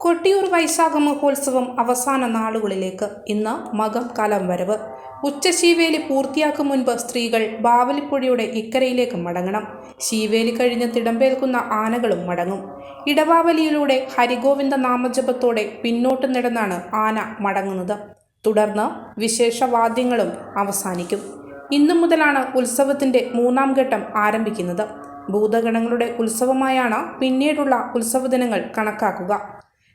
കൊട്ടിയൂർ വൈശാഖ മഹോത്സവം അവസാന നാളുകളിലേക്ക്. ഇന്ന് മകം കലം വരവ്. ഉച്ചശീവേലി പൂർത്തിയാക്കും മുൻപ് സ്ത്രീകൾ ബാവലിപ്പുഴയുടെ ഇക്കരയിലേക്ക് മടങ്ങണം. ശീവേലി കഴിഞ്ഞ് തിടമ്പേൽക്കുന്ന ആനകളും മടങ്ങും. ഇടവാവലിയിലൂടെ ഹരിഗോവിന്ദ നാമജപത്തോടെ പിന്നോട്ട് നടന്നാണ് ആന മടങ്ങുന്നത്. തുടർന്ന് വിശേഷവാദ്യങ്ങളും അവസാനിക്കും. ഇന്നു മുതലാണ് ഉത്സവത്തിന്റെ 3ാം ഘട്ടം ആരംഭിക്കുന്നത്. ഭൂതഗണങ്ങളുടെ ഉത്സവമായാണ് പിന്നീടുള്ള ഉത്സവ ദിനങ്ങൾ കണക്കാക്കുക.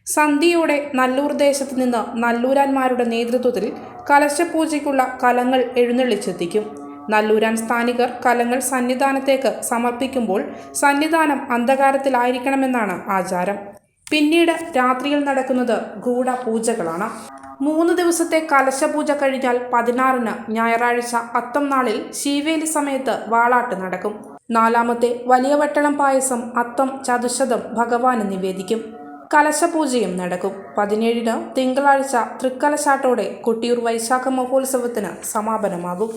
സന്ധ്യയോടെ നല്ലൂർ ദേശത്ത് നിന്ന് നല്ലൂരാന്മാരുടെ നേതൃത്വത്തിൽ കലശപൂജയ്ക്കുള്ള കലങ്ങൾ എഴുന്നള്ളിച്ചെത്തിക്കും. നല്ലൂരാൻ സ്ഥാനികർ കലങ്ങൾ സന്നിധാനത്തേക്ക് സമർപ്പിക്കുമ്പോൾ സന്നിധാനം അന്ധകാരത്തിലായിരിക്കണമെന്നാണ് ആചാരം. പിന്നീട് രാത്രിയിൽ നടക്കുന്നത് ഗൂഢപൂജകളാണ്. 3 ദിവസത്തെ കലശപൂജ കഴിഞ്ഞാൽ 16-ന് ഞായറാഴ്ച അത്തം നാളിൽ ശീവേലി സമയത്ത് വാളാട്ട് നടക്കും. 4ാമത്തെ വലിയ വട്ടളം പായസം അത്തം ചതുശതം ഭഗവാന് നിവേദിക്കും. കലശപൂജയും നടക്കും. 17-ന് തിങ്കളാഴ്ച തൃക്കലശാട്ടോടെ കൊട്ടിയൂർ വൈശാഖ മഹോത്സവത്തിന് സമാപനമാകും.